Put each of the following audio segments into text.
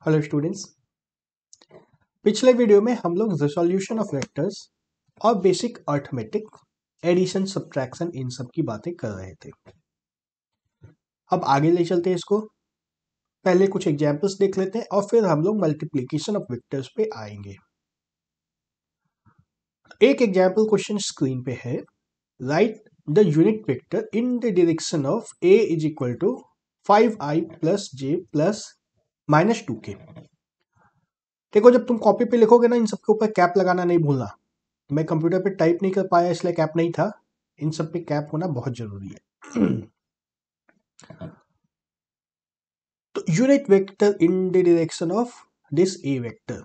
Hello students. पिछले video में हम लोग रिजोल्यूशन ऑफ वेक्टर्स और बेसिक अर्थमेटिक एडिशन सब्ट्रैक्शन इन सब की बातें कर रहे थे। अब आगे ले चलते हैं इसको। पहले कुछ एग्जांपल्स देख लेते हैं और फिर हम लोग मल्टीप्लिकेशन ऑफ वेक्टर्स पे आएंगे। एक एग्जांपल क्वेश्चन स्क्रीन पे है, write the unit vector in the direction of a is equal to 5i plus j plus -2k। देखो, जब तुम कॉपी पे लिखोगे ना, इन सबके ऊपर कैप लगाना नहीं भूलना। मैं कंप्यूटर पे टाइप नहीं कर पाया इसलिए कैप नहीं था। इन सब पे कैप होना बहुत जरूरी है। तो unit vector in the direction of this A vector,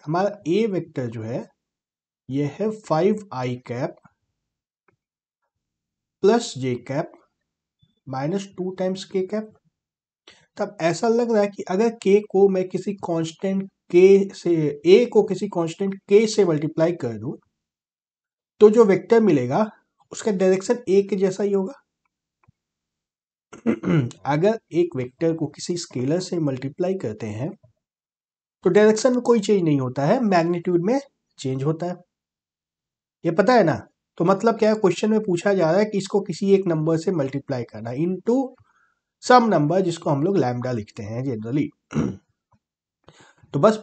हमारा ए वेक्टर जो है ये है 5i कैप प्लस जे कैप -2 टाइम्स के कैप। तब ऐसा लग रहा है कि अगर के को मैं किसी कांस्टेंट के से, ए को किसी कांस्टेंट के से मल्टीप्लाई कर दूं तो जो वेक्टर मिलेगा उसका डायरेक्शन ए के जैसा ही होगा। अगर एक वेक्टर को किसी स्केलर से मल्टीप्लाई करते हैं तो डायरेक्शन में कोई चेंज नहीं होता है, मैग्नीट्यूड में चेंज होता है। ये पता है ना। तो मतलब क्या है, क्वेश्चन में पूछा जा रहा है कि इसको किसी एक नंबर से मल्टीप्लाई करना इनटू सम नंबर जिसको हम लोग लैम्डा लिखते हैं जनरली। तो बस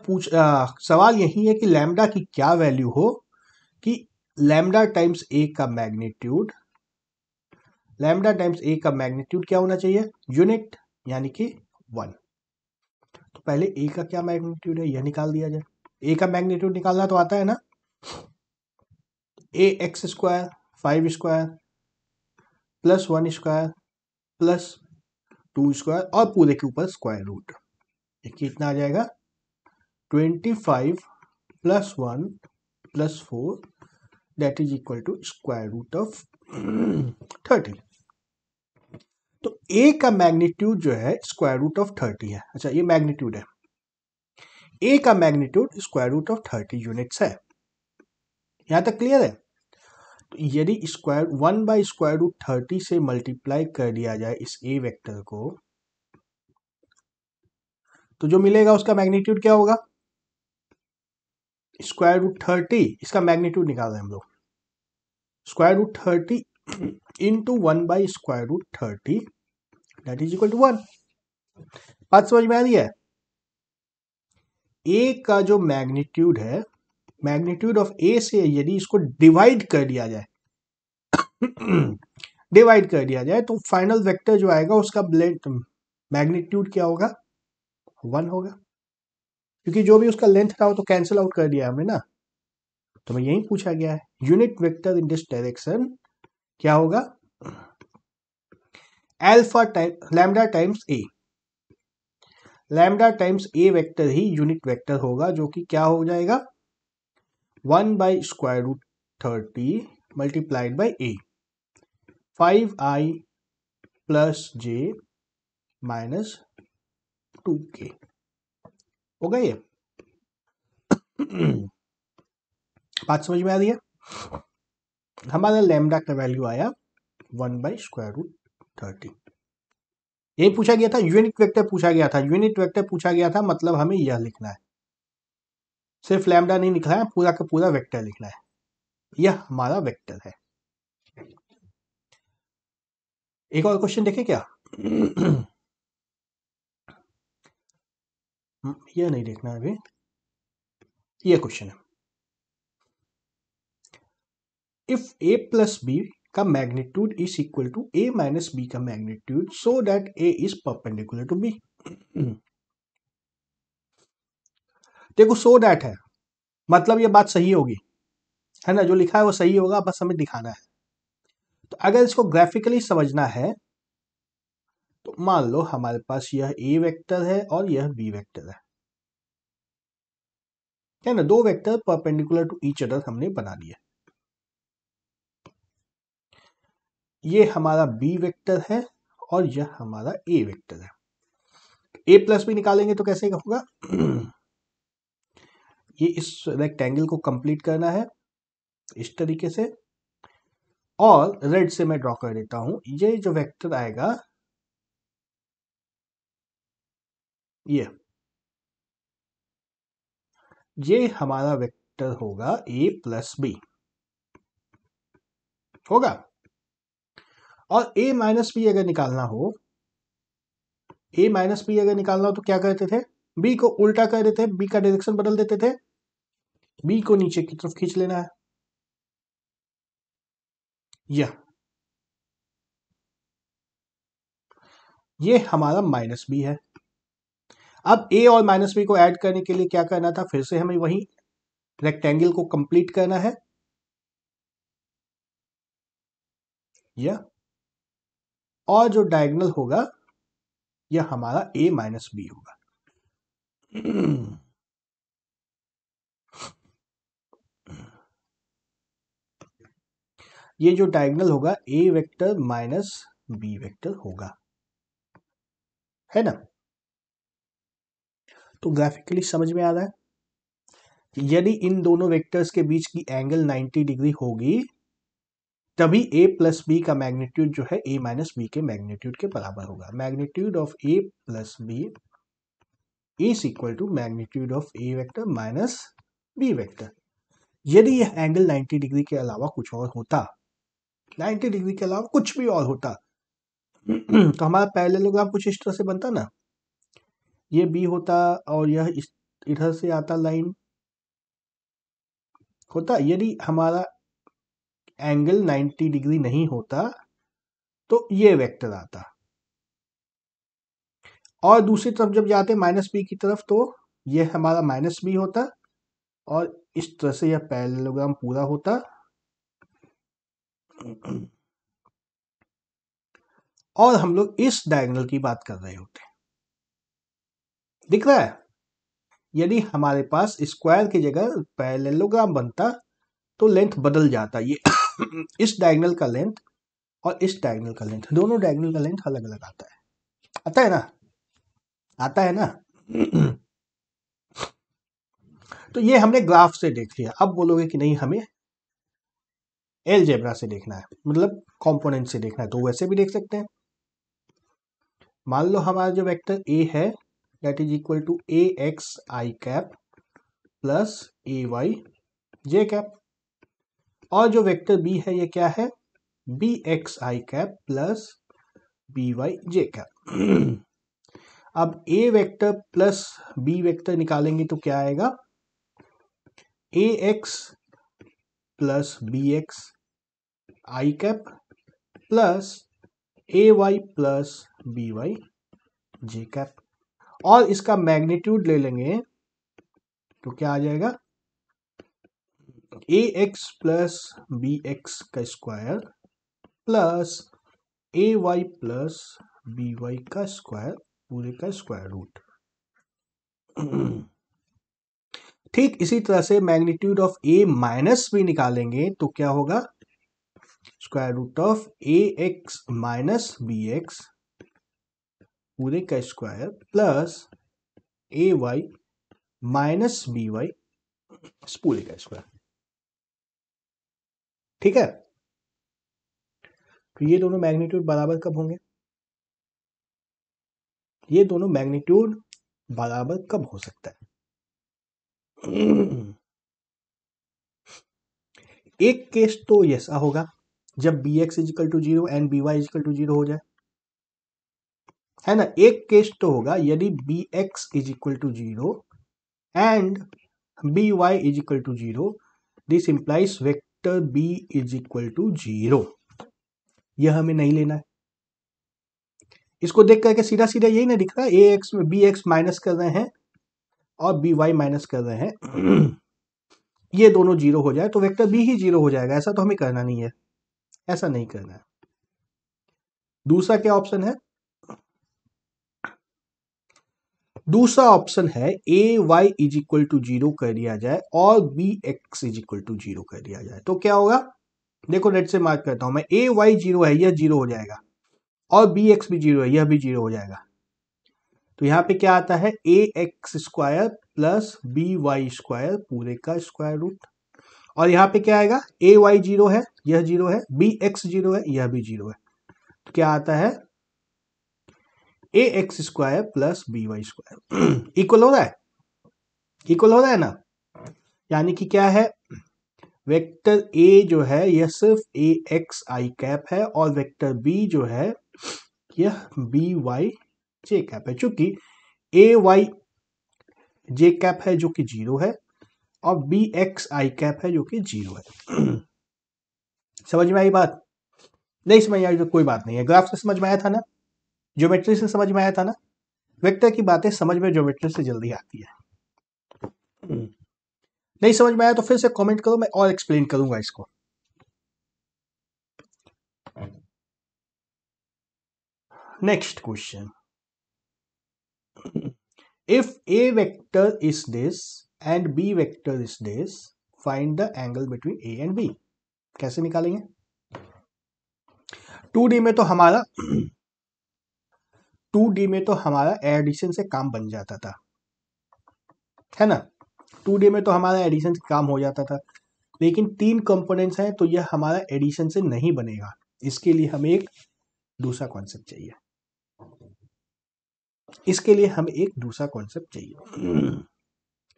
सवाल यही है कि लैम्डा की क्या वैल्यू हो कि लैम्डा टाइम्स ए का मैग्नीट्यूड, लैम्डा टाइम्स ए का मैग्नीट्यूड क्या होना चाहिए, यूनिट, यानी कि 1। तो पहले ए का क्या मैग्नीट्यूड है यह निकाल दिया जाए। ए का मैग्नीट्यूड निकालना तो आता है ना, A X square 5 square plus 1 square plus 2 square और पूरे के ऊपर स्क्वायर रूट। ये कितना आ जाएगा, 25 plus 1 plus 4 that is equal to square root of 30। तो ए का मैग्नीट्यूड जो है स्क्वायर रूट ऑफ 30 है। अच्छा, ये मैग्नीट्यूड है। ए का magnitude square root of 30 units है। यहां तक क्लियर है। तो यदि स्क्वायर 1 बाई स्क्वायर रूट 30 से मल्टीप्लाई कर दिया जाए इस ए वेक्टर को, तो जो मिलेगा उसका मैग्नीट्यूड क्या होगा, स्क्वायर रूट 30। इसका मैग्नीट्यूड निकाल रहे हैं हम लोग, square root 30 into 1 by square root 30 that is equal to 1। बात समझ में आ रही है। ए का जो मैग्नीट्यूड है, मैग्नीट्यूड ऑफ ए से यदि इसको डिवाइड कर दिया जाए डिवाइड कर दिया जाए तो फाइनल वेक्टर जो आएगा उसका मैग्नीट्यूड क्या होगा, 1 होगा। क्योंकि जो भी उसका लेंथ था वो तो कैंसिल आउट कर दिया हमने ना। तो मैं यही पूछा गया है, unit vector in this direction क्या होगा, alpha time lambda times A. Lambda times A vector ही यूनिट वेक्टर होगा, जो कि क्या हो जाएगा, 1 by square root 30 multiplied by A, 5i plus J minus 2k होगा ये। बात समझ में आ रही है। हमारा लैम्डा का वैल्यू आया 1 बाई स्क्वायर रूट 30। यही पूछा गया था, यूनिट वेक्टर पूछा गया था, यूनिट वेक्टर पूछा गया था, मतलब हमें यह लिखना है, सिर्फ लैम्डा नहीं लिखना है, पूरा का पूरा वेक्टर लिखना है। यह हमारा वेक्टर है। एक और क्वेश्चन देखें क्या। यह नहीं देखना है अभी, यह क्वेश्चन है, इफ ए प्लस बी का magnitude is equal to A minus B का magnitude so that A is perpendicular to B. देखो, सो दैट है मतलब ये बात सही होगी, है ना, जो लिखा है वो सही होगा, बस हमें दिखाना है। तो अगर इसको ग्राफिकली समझना है तो मान लो हमारे पास यह ए वेक्टर है और यह बी वेक्टर है ना, दो vector perpendicular to each other हमने बना लिया। ये हमारा बी वेक्टर है और यह हमारा ए वेक्टर है। ए प्लस बी निकालेंगे तो कैसे होगा, ये इस रेक्टेंगल को कंप्लीट करना है इस तरीके से, और रेड से मैं ड्रॉ कर देता हूं, ये जो वेक्टर आएगा ये ये हमारा वेक्टर होगा a प्लस बी होगा। और a माइनस बी अगर निकालना हो, a माइनस बी अगर निकालना हो तो क्या करते थे, b को उल्टा कर देते, b का डायरेक्शन बदल देते थे, b को नीचे की तरफ खींच लेना है। ये हमारा माइनस बी है। अब a और माइनस बी को ऐड करने के लिए क्या करना था, फिर से हमें वही रेक्टेंगल को कंप्लीट करना है। यह और जो डायगोनल होगा यह हमारा a माइनस बी होगा। ये जो डायगोनल होगा a vector minus B vector होगा, है ना। तो ग्राफिकली समझ में आ रहा है कि यदि इन दोनों वेक्टर्स के बीच की एंगल 90 डिग्री होगी तभी a प्लस बी का मैग्नीट्यूड जो है a माइनस बी के मैग्नीट्यूड के बराबर होगा। Magnitude of a plus B is equal to magnitude of a vector minus b vector. यदि यह एंगल 90 डिग्री के अलावा कुछ और होता, 90 डिग्री के अलावा कुछ भी और होता तो हमारा पैरेललोग्राम कुछ इस तरह से बनता ना, ये b होता और यह इधर से आता लाइन होता। यदि हमारा एंगल 90 डिग्री नहीं होता तो ये वेक्टर आता, और दूसरी तरफ जब जाते माइनस बी की तरफ तो ये हमारा माइनस बी होता और इस तरह से यह पैरेललोग्राम पूरा होता। और हम लोग इस डायगोनल की बात कर रहे होते, दिख रहा है। यदि हमारे पास स्क्वायर की जगह पैरेललोग्राम बनता तो लेंथ बदल जाता, ये इस डायगोनल का लेंथ और इस डायगोनल का लेंथ, दोनों डायगोनल का लेंथ अलग अलग आता है ना, आता है ना। तो ये हमने ग्राफ से देख लिया। अब बोलोगे कि नहीं हमें अलजेब्रा से देखना है, मतलब कंपोनेंट से देखना है, तो वैसे भी देख सकते हैं। मान लो हमारा जो वेक्टर a है that is equal to a x i cap plus a y j cap, और जो वेक्टर b है ये क्या है, b x i cap plus b y j cap. अब a vector plus b vector निकालेंगे तो क्या आएगा, a x plus b x i cap plus A Y plus B Y J cap, और इसका मैग्नीट्यूड ले लेंगे तो क्या आ जाएगा, A X plus B X का square plus A Y plus B Y का स्क्वायर पूरे का स्क्वायर रूट। ठीक इसी तरह से magnitude of A minus B निकालेंगे तो क्या होगा, square root of A X minus B X पूरे का square plus A Y minus B Y पूरे का स्क्वायर। ठीक है, तो ये दोनों मैग्नीट्यूड बराबर कब होंगे, ये दोनों मैग्नीट्यूड बराबर कब हो सकता है। एक केस तो ऐसा होगा जब B X equal to zero and B Y equal to zero हो जाए, है ना। एक केस तो होगा यदि B X is equal to zero and B Y is equal to zero, this implies vector B is equal to zero. यह हमें नहीं लेना है। इसको देख करके सीधा सीधा यही ना दिख रहा है, ए एक्स में बी एक्स माइनस कर रहे हैं और बी वाई माइनस कर रहे हैं, ये दोनों जीरो हो जाए तो वेक्टर बी ही जीरो हो जाएगा। ऐसा तो हमें करना नहीं है, ऐसा नहीं करना है। दूसरा क्या ऑप्शन है, दूसरा ऑप्शन है A Y is equal to zero कर दिया जाए और B X is equal to zero कर दिया जाए तो क्या होगा, देखो नेट से मार्क करता हूं मैं, ए वाई जीरो है यह जीरो हो जाएगा और बी एक्स भी जीरो है यह भी जीरो हो जाएगा। तो यहां पे क्या आता है, A X square plus B Y square पूरे का स्क्वायर रूट, और यहाँ पे क्या आएगा, ए वाई जीरो है यह जीरो है, बी एक्स जीरो है यह भी जीरो है, तो क्या आता है A X square plus B Y square equal हो रहा है, इक्वल हो रहा है ना। यानी कि क्या है, वेक्टर ए जो है यह सिर्फ ए एक्स आई कैप है और वेक्टर बी जो है यह बी वाई जे कैप है, चूंकि ए वाई जे कैप है जो कि 0 है और बी एक्स आई कैप है जो कि 0 है। समझ में आई बात? नहीं समझ में आई तो कोई बात नहीं है, ग्राफ से समझ में आया था ना, ज्योमेट्री से समझ में आया था ना। वेक्टर की बातें समझ में ज्योमेट्री से जल्दी आती है। नहीं समझ में आया तो फिर से कमेंट करो, मैं और एक्सप्लेन करूंगा इसको। Next question, if A vector is this and B vector is this, find the angle between A and B. कैसे निकालेंगे? 2D में तो हमारा एडिशन से काम बन जाता था, है ना। 2D में तो हमारा एडिशन से काम हो जाता था, लेकिन 3 कंपोनेंट्स हैं तो यह हमारा एडिशन से नहीं बनेगा। इसके लिए हमें एक दूसरा कॉन्सेप्ट चाहिए,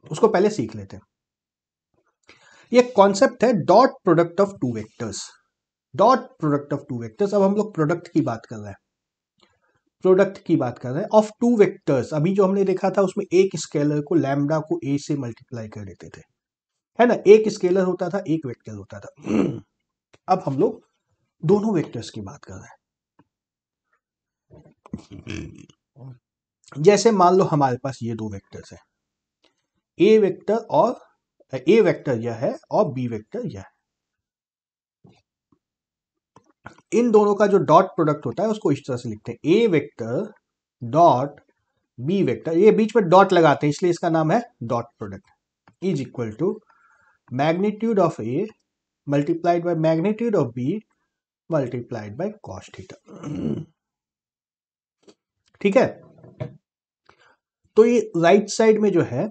उसको पहले सीख लेते हैं। यह कॉन्सेप्ट है dot product of two vectors. अब हम लोग प्रोडक्ट की बात कर रहे हैं ऑफ टू वेक्टर्स। अभी जो हमने देखा था उसमें एक स्केलर को लैम्डा को ए से मल्टीप्लाई कर देते थे, है ना। एक स्केलर होता था, एक वेक्टर होता था। अब हम लोग दोनों वेक्टर्स की बात कर रहे हैं। जैसे मान लो हमारे पास ये दो वेक्टर्स हैं, ए वेक्टर यह है और बी वेक्टर यह है। इन दोनों का जो डॉट प्रोडक्ट होता है उसको इस तरह से लिखते हैं, ए वेक्टर डॉट बी वेक्टर। ये बीच में डॉट लगाते हैं इसलिए इसका नाम है dot product, is equal to magnitude of A multiplied by magnitude of B multiplied by cos theta. ठीक है, तो ये राइट साइड में जो है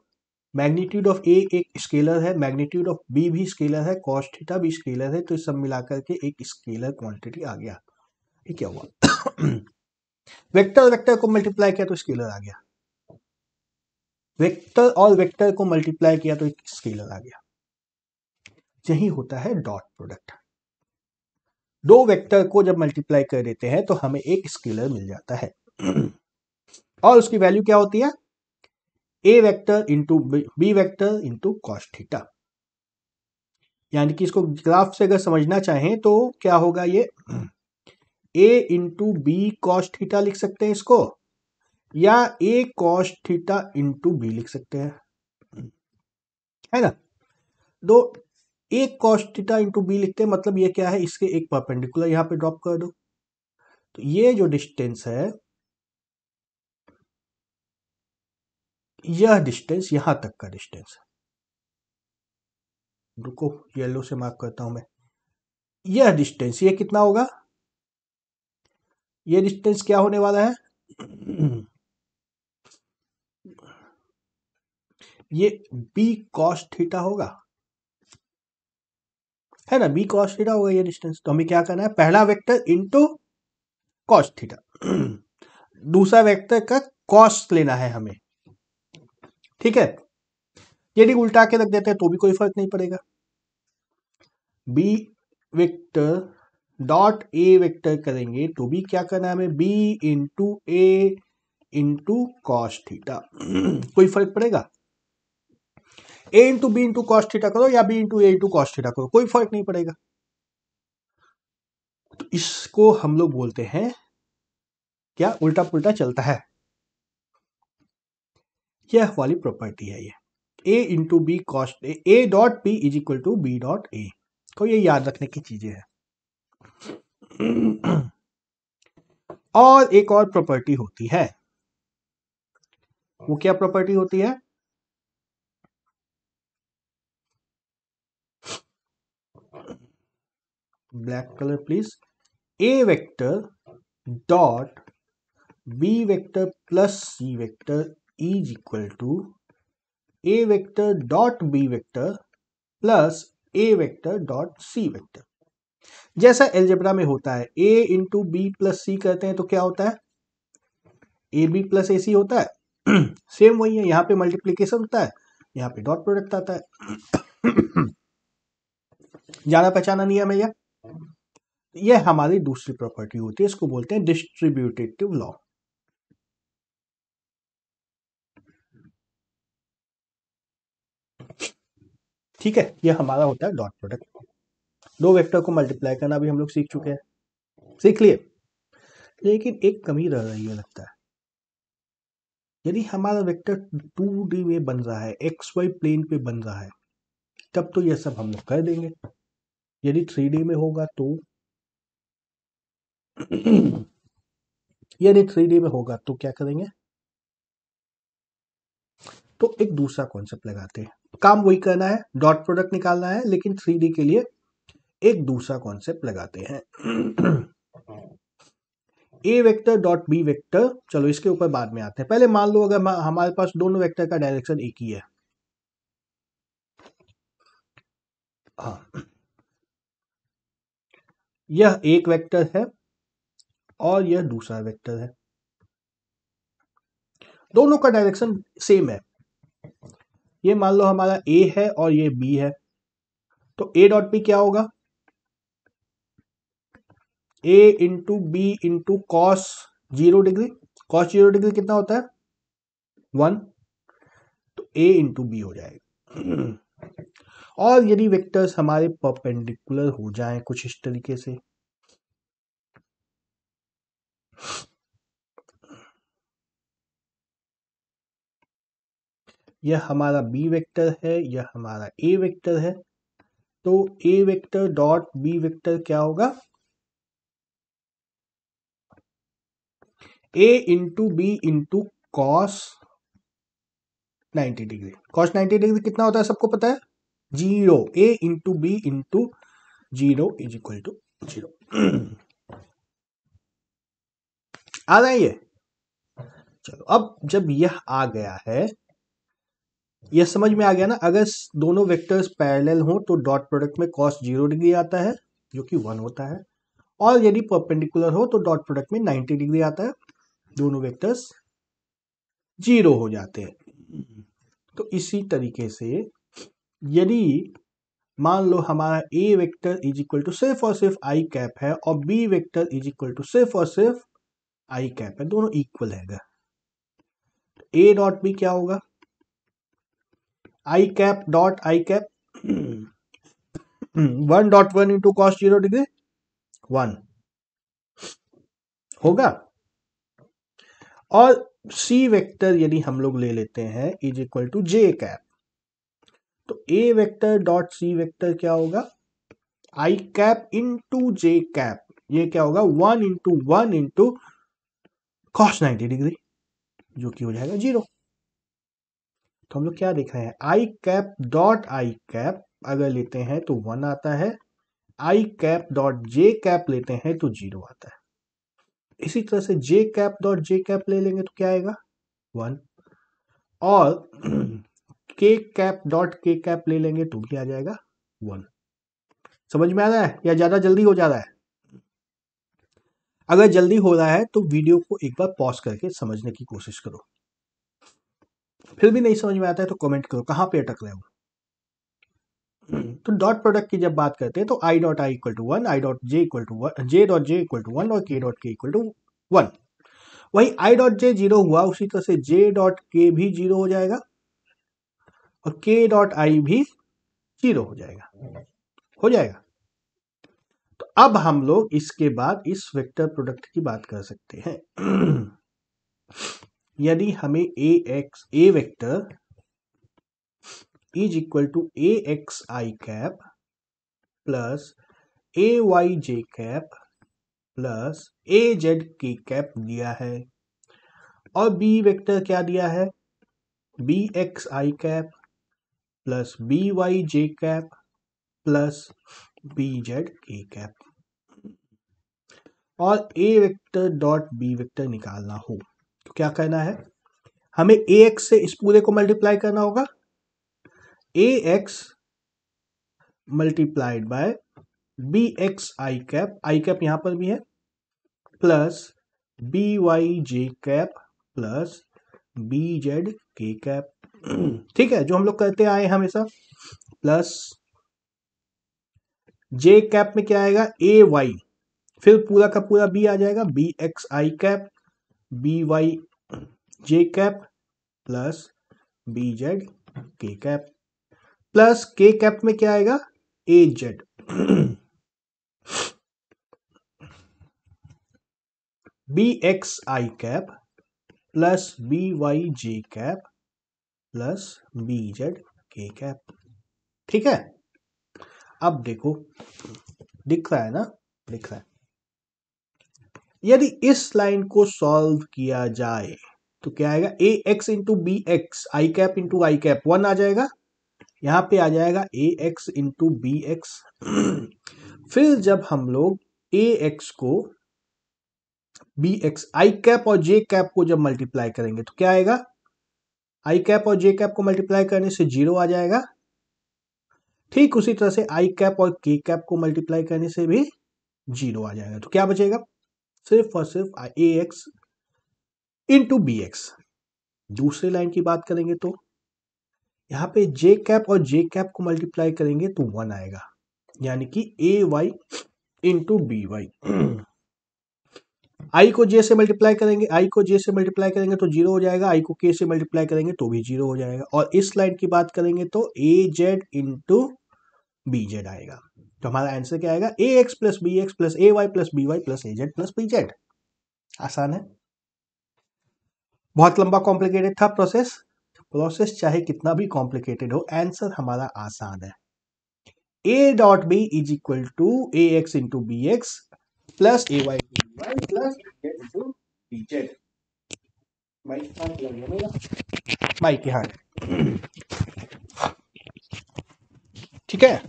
मैग्नीट्यूड ऑफ ए एक स्केलर है, मैग्नीट्यूड ऑफ बी भी स्केलर है, कॉस थीटा भी स्केलर है, तो सब मिलाकर के एक स्केलर क्वांटिटी आ गया। ये क्या हुआ? वेक्टर को मल्टीप्लाई किया तो स्केलर आ गया, वेक्टर और वेक्टर को मल्टीप्लाई किया तो एक स्केलर आ गया। यही होता है डॉट प्रोडक्ट। दो वेक्टर को जब मल्टीप्लाई कर देते हैं तो हमें एक स्केलर मिल जाता है और उसकी वैल्यू क्या होती है? A vector into B vector into cos theta. यानी कि इसको ग्राफ से अगर समझना चाहें तो क्या होगा, ये A into B cos theta लिख सकते हैं इसको, या ए कॉस थीटा इंटू बी लिख सकते हैं, है ना। दो ए कॉस थीटा इंटू बी लिखते हैं, मतलब ये क्या है, इसके एक परपेंडिकुलर यहां पे ड्रॉप कर दो, तो ये जो डिस्टेंस है, यह डिस्टेंस यहां तक का डिस्टेंस है। रुको येलो से मार्क करता हूं मैं, यह डिस्टेंस ये कितना होगा, ये डिस्टेंस क्या होने वाला है? ये बी कॉस थीटा होगा, है ना, बी कॉस थीटा होगा ये डिस्टेंस। तो हमें क्या करना है, पहला वेक्टर इंटू कॉस थीटा, दूसरा वेक्टर का कॉस लेना है हमें, ठीक है। यदि उल्टा के रख देते हैं तो भी कोई फर्क नहीं पड़ेगा। B vector dot A vector करेंगे तो भी क्या करना है हमें, B into A into cos theta. कोई फर्क पड़ेगा? A into B into cos theta करो या B into A into cos theta करो, कोई फर्क नहीं पड़ेगा। तो इसको हम लोग बोलते हैं क्या, उल्टा पुल्टा चलता है। यह वाली प्रॉपर्टी है ये, A into B cos A dot B is equal to B dot A. तो ये याद रखने की चीजें हैं। और एक और प्रॉपर्टी होती है, वो क्या प्रॉपर्टी होती है? Black colour please. A vector dot B vector plus C vector is equal to A vector dot B vector plus A vector dot C vector. जैसा एलजेब्रा में होता है, A into B plus C करते हैं तो क्या होता है, ए बी प्लस ए सी होता है। सेम वही है, यहाँ पे मल्टीप्लीकेशन होता है, यहाँ पे डॉट प्रोडक्ट आता है। जाना पहचाना नियम है ये हमारी दूसरी प्रॉपर्टी होती है, इसको बोलते हैं डिस्ट्रीब्यूटिव लॉ। ठीक है, ये हमारा होता है डॉट प्रोडक्ट। दो वेक्टर को मल्टीप्लाई करना भी हम लोग सीख चुके हैं, सीख लिए। लेकिन एक कमी रह रही है लगता है। यदि हमारा वेक्टर 2D में बन रहा है, XY प्लेन पे बन रहा है, तब तो ये सब हम लोग कर देंगे। यदि 3D में होगा तो यदि 3D में होगा तो क्या करेंगे, तो एक दूसरा कॉन्सेप्ट लगाते हैं। काम वही करना है, डॉट प्रोडक्ट निकालना है, लेकिन 3D के लिए एक दूसरा कॉन्सेप्ट लगाते हैं। ए वेक्टर डॉट बी वेक्टर, चलो इसके ऊपर बाद में आते हैं। पहले मान लो अगर हमारे पास दोनों वेक्टर का डायरेक्शन एक ही है, हाँ, यह एक वेक्टर है और यह दूसरा वेक्टर है, दोनों का डायरेक्शन सेम है। ये मान लो हमारा ए है और ये बी है, तो ए डॉट बी क्या होगा, A into B into cos 0 degree. Cos 0 degree कितना होता है, 1, तो ए इंटू बी हो जाएगा। और यदि वेक्टर्स हमारे परपेंडिकुलर हो जाएं कुछ इस तरीके से, यह हमारा बी वेक्टर है, यह हमारा ए वेक्टर है, तो A vector dot B vector क्या होगा, A into B into cos 90 degree. Cos 90 degree कितना होता है सबको पता है, 0। A into B into 0 is equal to 0। आ रहा है ये। चलो अब जब यह आ गया है, यह समझ में आ गया ना, अगर दोनों वेक्टर्स पैरेलल हो तो डॉट प्रोडक्ट में कॉस 0 डिग्री आता है जो कि 1 होता है, और यदि परपेंडिकुलर हो तो डॉट प्रोडक्ट में 90 डिग्री आता है, दोनों वेक्टर्स 0 हो जाते हैं। तो इसी तरीके से यदि मान लो हमारा A vector is equal to सिर्फ और सिर्फ आई कैप है और B vector is equal to सिर्फ और सिर्फ आई कैप है, दोनों इक्वल है, ए डॉट बी क्या होगा, I cap dot I cap, 1.1 into cos 0 degree 1 होगा। और सी वेक्टर यदि हम लोग ले लेते हैं is equal to J cap, तो A vector dot C vector क्या होगा, I cap into J cap, ये क्या होगा 1 इंटू कॉस 90 डिग्री जो कि हो जाएगा 0। तो हम लोग क्या देख रहे हैं, आई कैप डॉट आई कैप अगर लेते हैं तो 1 आता है, आई कैप डॉट जे कैप लेते हैं तो 0 आता है। इसी तरह से जे कैप डॉट जे कैप ले लेंगे तो क्या आएगा 1, और के कैप डॉट के कैप ले लेंगे तो भी आ जाएगा 1। समझ में आ रहा है या ज्यादा जल्दी हो जा रहा है? अगर जल्दी हो रहा है तो वीडियो को एक बार पॉज करके समझने की कोशिश करो, फिर भी नहीं समझ में आता है तो कमेंट करो कहां पे अटक रहे हो। तो डॉट प्रोडक्ट की जब बात करते हैं तो I dot I equal to 1, I dot J equal to 1, J dot J equal to 1 और के डॉट के इक्वल टू 1। वही आई डॉट जे 0 हुआ, उसी तरह से जे डॉट के भी 0 हो जाएगा और के डॉट आई भी 0 हो जाएगा, हो जाएगा। तो अब हम लोग इसके बाद इस वेक्टर प्रोडक्ट की बात कर सकते हैं। यदि हमें A vector is equal to A X I cap plus A Y J cap plus A Z K cap दिया है, और बी वेक्टर क्या दिया है, B X I cap plus B Y J cap plus B Z K cap, और A vector dot B vector निकालना हो तो क्या करना है, हमें ए एक्स से इस पूरे को मल्टीप्लाई करना होगा, A X multiplied by B X I cap यहां पर भी है, plus B Y J cap plus B Z K cap. ठीक है, जो हम लोग करते आए हमेशा, प्लस जे कैप में क्या आएगा ए वाई, फिर पूरा का पूरा बी आ जाएगा B X I cap B Y J cap plus B Z K cap plus के कैप में क्या आएगा ए Z B X I cap plus B Y J cap plus B Z K cap. ठीक है, अब देखो दिख रहा है ना, दिख रहा है। यदि इस लाइन को सॉल्व किया जाए तो क्या आएगा A X into B X I cap into I cap 1 आ जाएगा, यहां पे आ जाएगा A X into B x फिर जब हम लोग ए एक्स को बी एक्स आई कैप और जे कैप को जब मल्टीप्लाई करेंगे तो क्या आएगा, आई कैप और जे कैप को मल्टीप्लाई करने से 0 आ जाएगा। ठीक उसी तरह से आई कैप और के कैप को मल्टीप्लाई करने से भी 0 आ जाएगा। तो क्या बचेगा, सिर्फ और सिर्फ ए एक्स इंटू बी एक्स। दूसरी लाइन की बात करेंगे तो यहाँ पे जे कैप और जे कैप को मल्टीप्लाई करेंगे तो 1 आएगा, यानी कि ए वाई इंटू बी वाई। आई को जे से मल्टीप्लाई करेंगे, आई को जे से मल्टीप्लाई करेंगे तो 0 हो जाएगा, आई को के से मल्टीप्लाई करेंगे तो भी 0 हो जाएगा। और इस लाइन की बात करेंगे तो A Z into B Z आएगा। तो हमारा आंसर क्या आएगा, A X plus B X plus A Y plus B Y plus A Z plus B Z. आसान है, बहुत लंबा कॉम्प्लिकेटेड था प्रोसेस चाहे कितना भी कॉम्प्लिकेटेड हो, आंसर हमारा आसान है। A dot B is equal to A X into B X plus A Y into B Y plus Z into B Z. Mike यहाँ ठीक है।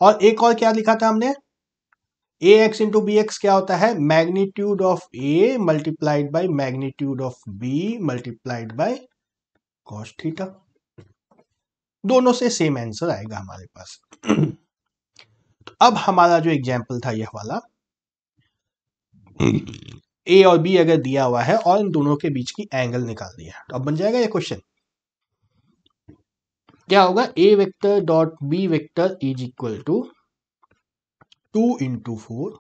और एक और क्या लिखा था हमने, A X into B X क्या होता है, magnitude of A multiplied by magnitude of B multiplied by cos theta. दोनों से सेम आंसर आएगा हमारे पास। तो अब हमारा जो एग्जाम्पल था यह वाला, ए और बी अगर दिया हुआ है और इन दोनों के बीच की एंगल निकाल दिया, तो अब बन जाएगा ये क्वेश्चन। क्या होगा, A vector dot B vector is equal to 2 into 4,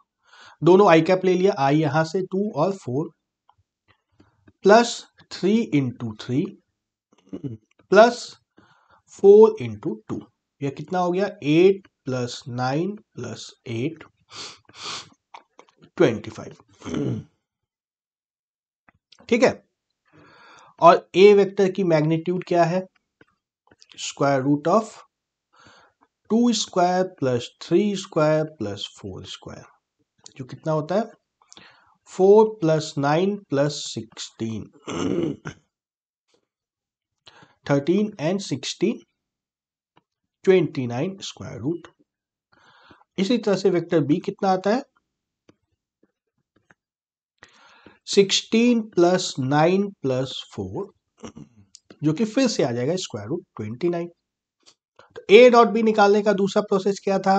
दोनों आई कैप ले लिया, आई यहां से 2 और 4 प्लस 3 इंटू 3 प्लस 4 इंटू 2, यह कितना हो गया 8 प्लस 9 प्लस 8 25। ठीक है, और ए वेक्टर की मैग्नीट्यूड क्या है, square root of 2 square plus 3 square plus 4 square, जो कितना होता है 4 plus 9 plus 16 13 and 16 29 square root. इसी तरह से वेक्टर बी कितना आता है 16 प्लस 9 प्लस 4, जो कि फिर से आ जाएगा स्क्वायर रूट 29। तो ए डॉट बी निकालने का दूसरा प्रोसेस क्या था,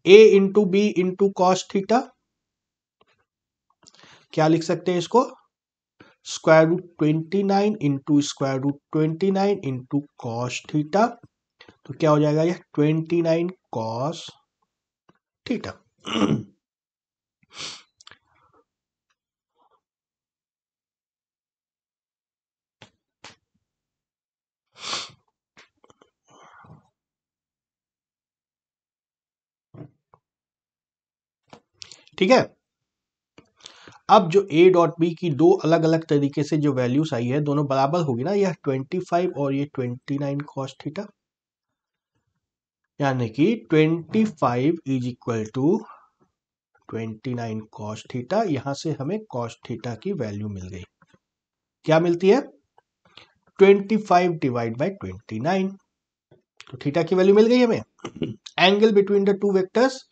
A into B into cos theta, क्या लिख सकते हैं इसको, square root 29 into square root 29 into cos theta, तो क्या हो जाएगा यह 29 कॉस थीटा। ठीक है, अब जो ए डॉट बी की दो अलग अलग तरीके से जो वैल्यूज आई है दोनों बराबर होगी ना, यह 25 और ये 29 कॉस थीटा, यानी कि 25 is equal to 29 cos theta. यहां से हमें कॉस थीटा की वैल्यू मिल गई, क्या मिलती है 25 डिवाइड बाय 29, तो थीटा की वैल्यू मिल गई हमें। Angle between the two vectors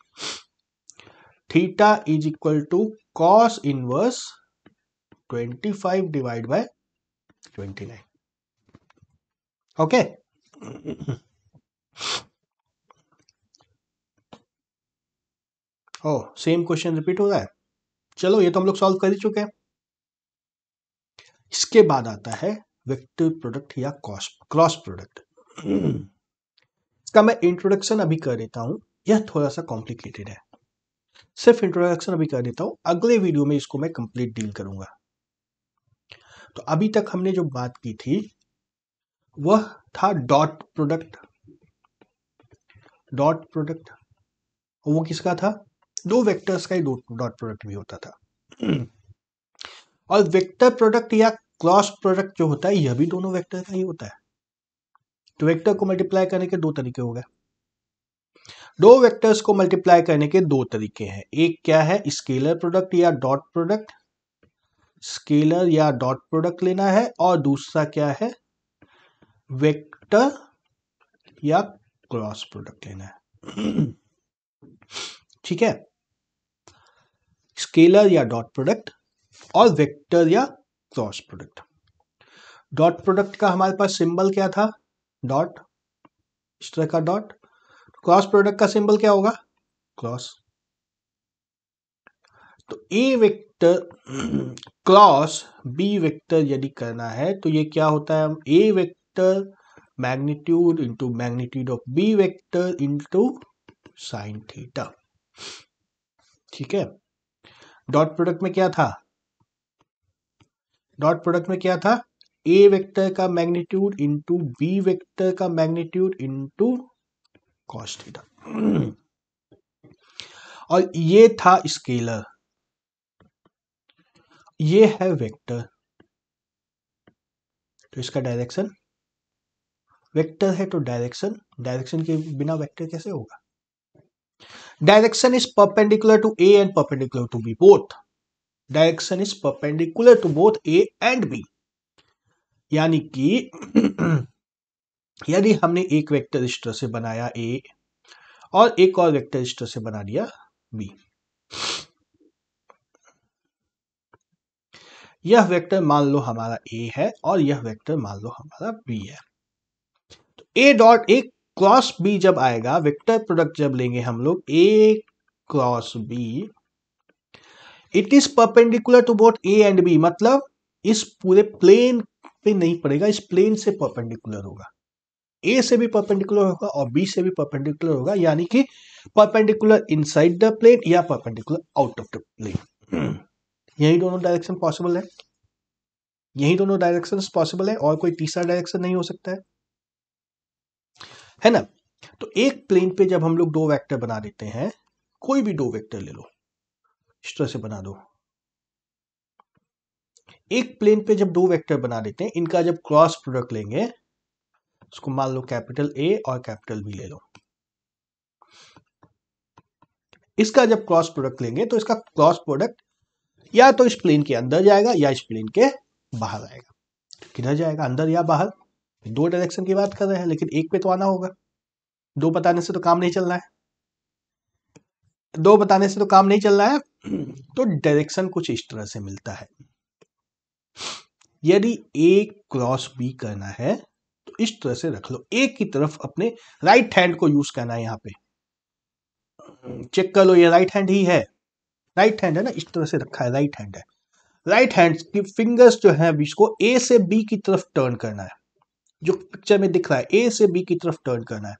theta is equal to cos inverse 25 divide by 29। Okay, oh same question repeat हो रहा है, चलो ये तो हम लोग सॉल्व कर ही चुके हैं। इसके बाद आता है वेक्टर प्रोडक्ट या क्रॉस प्रोडक्ट। इसका मैं इंट्रोडक्शन अभी कर देता हूं, यह थोड़ा सा कॉम्प्लिकेटेड है, सिर्फ इंट्रोडक्शन अभी कर देता हूं, अगले वीडियो में इसको मैं कंप्लीट डील करूंगा। तो अभी तक हमने जो बात की थी वह था डॉट प्रोडक्ट। डॉट प्रोडक्ट वो किसका था? दो वेक्टर्स का ही डॉट प्रोडक्ट भी होता था। और वेक्टर प्रोडक्ट या क्रॉस प्रोडक्ट जो होता है यह भी दोनों वेक्टर का ही होता है। तो वेक्टर को मल्टीप्लाई करने के दो तरीके हो गए। दो वेक्टर्स को मल्टीप्लाई करने के दो तरीके हैं, एक क्या है स्केलर प्रोडक्ट या डॉट प्रोडक्ट, स्केलर या डॉट प्रोडक्ट लेना है, और दूसरा क्या है वेक्टर या क्रॉस प्रोडक्ट लेना है। ठीक है, स्केलर या डॉट प्रोडक्ट और वेक्टर या क्रॉस प्रोडक्ट। डॉट प्रोडक्ट का हमारे पास सिंबल क्या था? डॉट, इस तरह का डॉट। क्रॉस प्रोडक्ट का सिंबल क्या होगा? क्रॉस। तो A vector cross B vector यदि करना है तो ये क्या होता है? A vector magnitude into magnitude of B vector into sine theta. ठीक है, डॉट प्रोडक्ट में क्या था? डॉट प्रोडक्ट में क्या था? ए वेक्टर का मैग्नीट्यूड इंटू बी वेक्टर का मैग्नीट्यूड इंटू कॉस थीटा। और ये था स्केलर, ये है वेक्टर। तो इसका डायरेक्शन वेक्टर है, तो डायरेक्शन के बिना वेक्टर कैसे होगा? Direction is perpendicular to A and perpendicular to B both. Direction is perpendicular to both A and B, यानी कि यदि हमने एक वेक्टर इस तरह से बनाया ए और एक और वेक्टर इस तरह से बना दिया बी, यह वेक्टर मान लो हमारा ए है और यह वेक्टर मान लो हमारा बी है। तो A dot A cross B जब आएगा, वेक्टर प्रोडक्ट जब लेंगे हम लोग A cross B, it is perpendicular to both A and B, मतलब इस पूरे प्लेन पे नहीं पड़ेगा, इस प्लेन से परपेंडिकुलर होगा। ए से भी परपेंडिकुलर होगा और बी से भी परपेंडिकुलर होगा, यानी कि परपेंडिकुलर इनसाइड द प्लेन या perpendicular out of the plane. यही दोनों डायरेक्शन पॉसिबल है, यही दोनों डायरेक्शंस पॉसिबल है, और कोई तीसरा डायरेक्शन नहीं हो सकता है ना। तो एक प्लेन पे जब हम लोग दो वेक्टर बना देते हैं, कोई भी दो वेक्टर ले लो, इस तरह से बना दो। एक प्लेन पे जब दो वेक्टर बना देते हैं, इनका जब क्रॉस प्रोडक्ट लेंगे, उसको मान लो कैपिटल ए और कैपिटल बी ले लो, इसका जब क्रॉस प्रोडक्ट लेंगे तो इसका क्रॉस प्रोडक्ट या तो इस प्लेन के अंदर जाएगा या इस प्लेन के बाहर आएगा। किधर जाएगा, अंदर या बाहर? दो डायरेक्शन की बात कर रहे हैं, लेकिन एक पे तो आना होगा। दो बताने से तो काम नहीं चलना है, दो बताने से तो काम नहीं चल रहा है। तो डायरेक्शन कुछ इस तरह से मिलता है। यदि ए क्रॉस बी करना है तो इस तरह से रख लो, ए की तरफ अपने राइट हैंड को यूज करना है। यहां पे चेक कर लो, ये राइट हैंड ही है, राइट हैंड है ना, इस तरह से रखा है, राइट हैंड है। राइट हैंड की फिंगर्स जो है इसको ए से बी की तरफ टर्न करना है, जो पिक्चर में दिख रहा है ए से बी की तरफ टर्न करना है।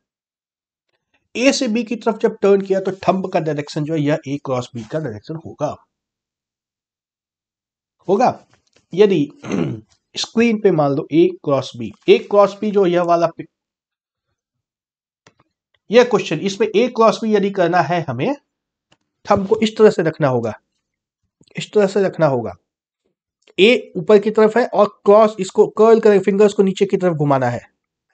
ए से बी की तरफ जब टर्न किया तो थंब का डायरेक्शन जो है यह ए क्रॉस बी का डायरेक्शन होगा। यदि स्क्रीन पे मान लो ए क्रॉस बी जो यह वाला यह क्वेश्चन, इसमें ए क्रॉस बी यदि करना है हमें, थंब को इस तरह से रखना होगा, इस तरह से रखना होगा। ए ऊपर की तरफ है और क्रॉस इसको कर्ल कर फिंगर्स को नीचे की तरफ घुमाना है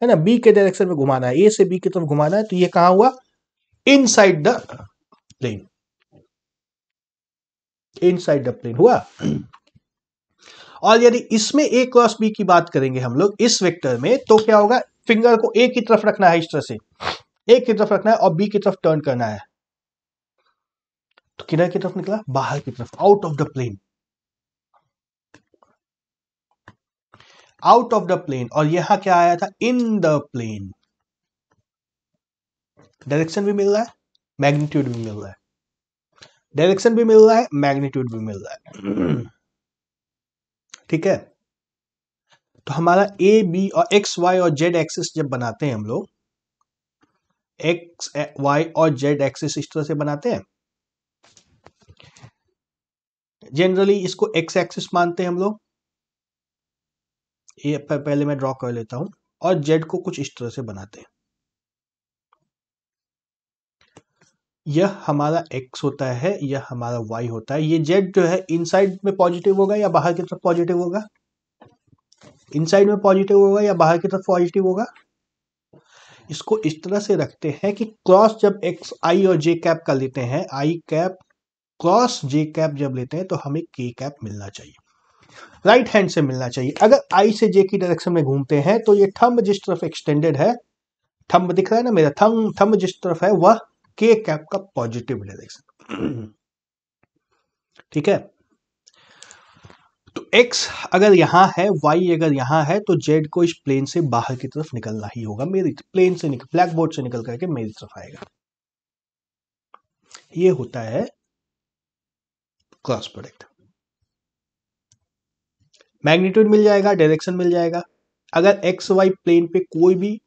ना, बी के डायरेक्शन में घुमाना है, ए से बी की तरफ घुमाना है। तो ये कहां हुआ? Inside the plane, inside the plane हुआ। और यदि इसमें ए क्रॉस बी की बात करेंगे हम लोग इस वेक्टर में, तो क्या होगा? फिंगर को ए की तरफ रखना है, इस तरह से ए की तरफ रखना है और बी की तरफ टर्न करना है। तो किधर की तरफ निकला? बाहर की तरफ, out of the plane, out of the plane. और यहां क्या आया था? In the plane. डायरेक्शन भी मिल रहा है, मैग्नीट्यूड भी मिल रहा है, डायरेक्शन भी मिल रहा है, मैग्नीट्यूड भी मिल रहा है। ठीक है, तो हमारा ए बी और एक्स वाई और जेड एक्सिस जब बनाते हैं हम लोग, एक्स वाई और जेड एक्सिस इस तरह से बनाते हैं। जनरली इसको एक्स एक्सिस मानते हैं हम लोग, ये पहले मैं ड्रॉ कर लेता हूं, और जेड को कुछ इस तरह से बनाते हैं। यह हमारा x होता है, यह हमारा y होता है। ये z जो है इनसाइड में पॉजिटिव होगा या बाहर की तरफ पॉजिटिव होगा? इनसाइड में पॉजिटिव होगा या बाहर की तरफ पॉजिटिव होगा? इसको इस तरह से रखते हैं कि क्रॉस जब x i और j कैप का लेते हैं, i cap cross j cap जब लेते हैं तो हमें k कैप मिलना चाहिए, राइट हैंड से मिलना चाहिए। अगर i से j की डायरेक्शन में घूमते हैं तो ये थंब जिस तरफ एक्सटेंडेड है, थंब दिख रहा है ना मेरा, थंब जिस तरफ है वह k कैप का पॉजिटिव डायरेक्शन। ठीक है, तो x अगर यहां है, y अगर यहां है, तो z को इस प्लेन से बाहर की तरफ निकलना ही होगा, मेरी प्लेन से निकल, ब्लैक बोर्ड से निकल करके मेरी तरफ आएगा। ये होता है क्रॉस प्रोडक्ट। मैग्नीट्यूड मिल जाएगा, डायरेक्शन मिल जाएगा। अगर एक्स वाई प्लेन पे कोई भी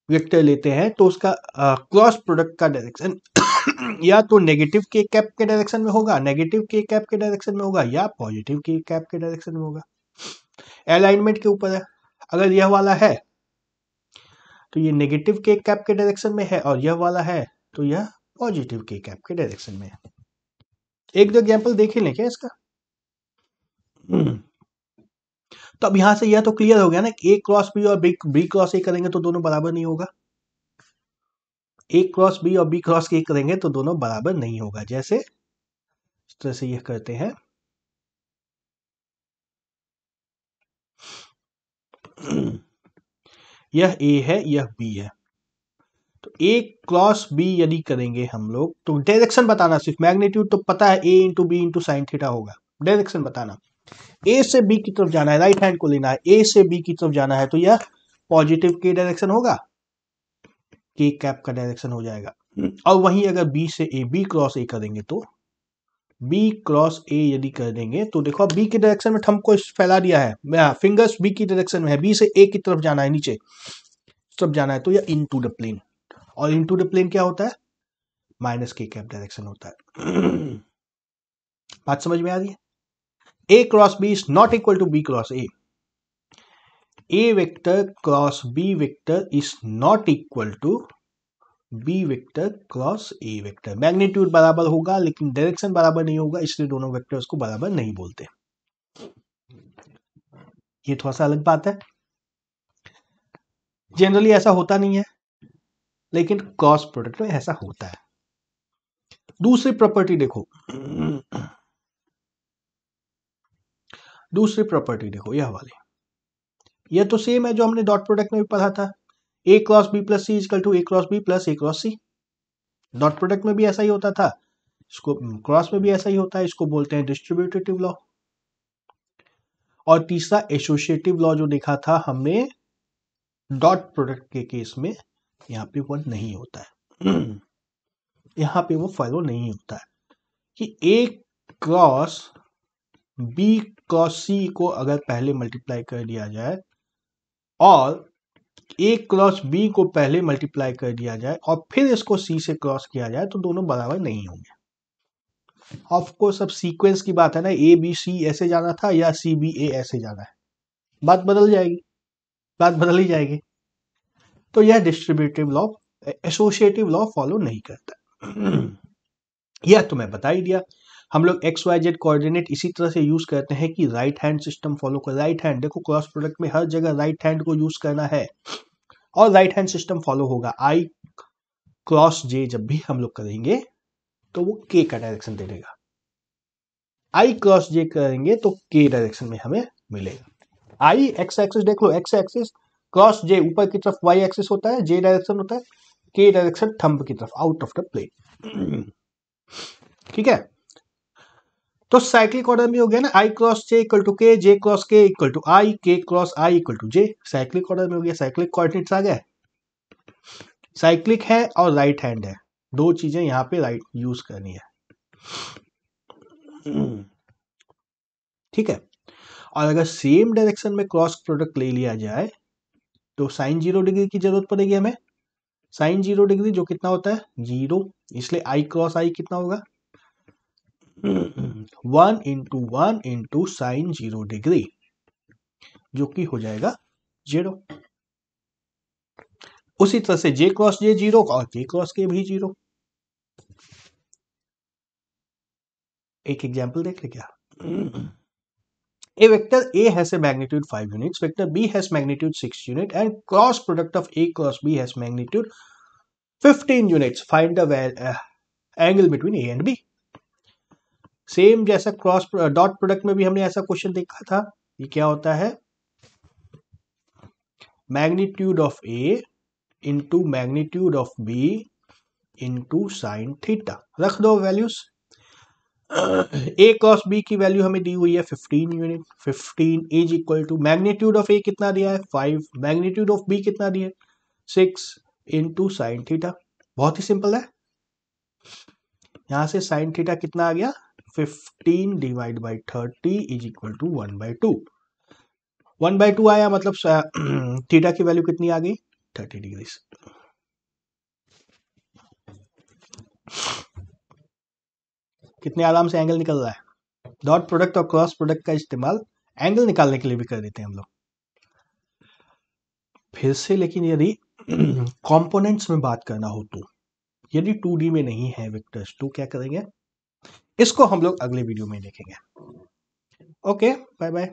वेक्टर लेते हैं तो उसका क्रॉस प्रोडक्ट का डायरेक्शन या तो नेगेटिव के कैप के डायरेक्शन में होगा, नेगेटिव के कैप के डायरेक्शन में होगा, या पॉजिटिव के कैप के डायरेक्शन में होगा। अलाइनमेंट के ऊपर है। अगर यह वाला है तो ये नेगेटिव के कैप के डायरेक्शन में है, और यह वाला है तो यह पॉजिटिव के कैप के डायरेक्शन में है। एक दो एग्जांपल देख ही लें क्या इसका? तो अब यहां से यह तो क्लियर हो गया ना, ए क्रॉस बी और बी क्रॉस ए करेंगे तो दोनों बराबर नहीं होगा। ए क्रॉस बी और बी क्रॉस ए करेंगे तो दोनों बराबर नहीं होगा। जैसे इस तरह से यह करते हैं, यह ए है, यह बी है, तो ए क्रॉस बी यदि करेंगे हम लोग तो डायरेक्शन बताना, सिर्फ मैग्नीट्यूड तो पता है, A into B into sine theta होगा, डायरेक्शन बताना। ए से बी की तरफ जाना है, राइट हैंड को लेना है, ए से बी की तरफ जाना है तो यह पॉजिटिव के डायरेक्शन होगा, के कैप का डायरेक्शन हो जाएगा। और वहीं अगर बी से ए, बी क्रॉस ए करेंगे तो बी क्रॉस ए यदि कर देंगे तो देखो बी की डायरेक्शन में थंब को फैला दिया है, फिंगर्स बी की डायरेक्शन में है, बी से ए की तरफ जाना है, नीचे तरफ जाना है, तो यह इनटू द प्लेन, और इनटू द प्लेन क्या होता है? माइनस के कैप डायरेक्शन होता है। बात समझ में आ रही है? A cross B is not equal to B cross A. A vector cross B vector is not equal to B vector cross A vector. Magnitude बराबर होगा लेकिन डायरेक्शन बराबर नहीं होगा, इसलिए दोनों वेक्टर्स को बराबर नहीं बोलते। ये थोड़ा सा अलग बात है, जनरली ऐसा होता नहीं है, लेकिन क्रॉस प्रोडक्ट में ऐसा होता है। दूसरी प्रॉपर्टी देखो, दूसरी प्रॉपर्टी देखो, यह वाली, यह तो सेम है जो हमने डॉट प्रोडक्ट में भी पढ़ा था, A cross B plus C equal to A cross B plus A cross C. Dot product में भी ऐसा ही होता था, इसको क्रॉस में भी ऐसा ही होता है, इसको बोलते हैं डिस्ट्रीब्यूटिव लॉ। और तीसरा एसोसिएटिव लॉ जो देखा था हमने डॉट प्रोडक्ट के केस में, यहाँ पे वो नहीं होता है, यहाँ पे वो फॉलो नहीं होता है कि ए क्रॉस बी क्रॉस सी को अगर पहले मल्टीप्लाई कर दिया जाए और ए क्रॉस बी को पहले मल्टीप्लाई कर दिया जाए और फिर इसको सी से क्रॉस किया जाए तो दोनों बराबर नहीं होंगे। ऑफकोर्स अब सीक्वेंस की बात है ना, ए बी सी ऐसे जाना था या सी बी ए ऐसे जाना है, बात बदल जाएगी, बात बदल ही जाएगी। तो यह distributive law, associative law follow नहीं करता। यह तो मैं बता ही दिया। हम लोग एक्स वाई जेड कोऑर्डिनेट इसी तरह से यूज करते हैं कि राइट हैंड सिस्टम फॉलो कर, राइट हैंड देखो क्रॉस प्रोडक्ट में हर जगह राइट हैंड को यूज करना है और राइट हैंड सिस्टम फॉलो होगा। आई क्रॉस जे जब भी हम लोग करेंगे तो वो के का डायरेक्शन दे देगा, आई क्रॉस जे करेंगे तो के डायरेक्शन में हमें मिलेगा। आई एक्स एक्सिस देख लो, एक्स एक्सिस क्रॉस जे ऊपर की तरफ वाई एक्सिस होता है, जे डायरेक्शन होता है, के डायरेक्शन थंब की तरफ आउट ऑफ द प्लेन। ठीक है, तो साइक्लिक ऑर्डर में हो गया ना, I cross J equal to K, J cross K equal to I, K cross I equal to J, cyclic order में हो गया, साइक्लिक कोऑर्डिनेट्स आ गए। साइक्लिक है और राइट हैंड है, दो चीजें यहाँ पे राइट यूज करनी है। ठीक है, और अगर सेम डायरेक्शन में क्रॉस प्रोडक्ट ले लिया जाए तो साइन 0 डिग्री की जरूरत पड़ेगी हमें। साइन 0 डिग्री जो कितना होता है 0, इसलिए आई क्रॉस आई कितना होगा 1 इंटू साइन 0 डिग्री, जो कि हो जाएगा 0। उसी तरह से जे क्रॉस जे 0 और जे क्रॉस के भी 0। एक एग्जाम्पल देख ले क्या। A vector A has a magnitude 5 units, vector B has magnitude 6 unit and cross product of A cross B has magnitude 15 units. Find the angle between A and B. Same जैसा cross dot product में भी हमने ऐसा question देखा था। ये क्या होता है magnitude of A into magnitude of B into sine theta. रख दो वैल्यूज। A क्रॉस B की वैल्यू हमें दी हुई है 15 unit. 15 is equal to magnitude of A कितना दिया है 5, मैग्नीट्यूड ऑफ B कितना दिया है 6 इंटू साइन थीटा। बहुत ही सिंपल है। यहां से साइन थीटा कितना आ गया 15 divide by 30 is equal to 1/2। 1/2 आया मतलब थीटा की वैल्यू कितनी आ गई 30 डिग्री। कितने आराम से एंगल निकल रहा है। डॉट प्रोडक्ट और क्रॉस प्रोडक्ट का इस्तेमाल एंगल निकालने के लिए भी कर देते हैं हम लोग। फिर से लेकिन यदि कंपोनेंट्स में बात करना हो तो यदि 2D में नहीं है वेक्टर्स तो क्या करेंगे, इसको हम लोग अगले वीडियो में देखेंगे। Okay, bye bye.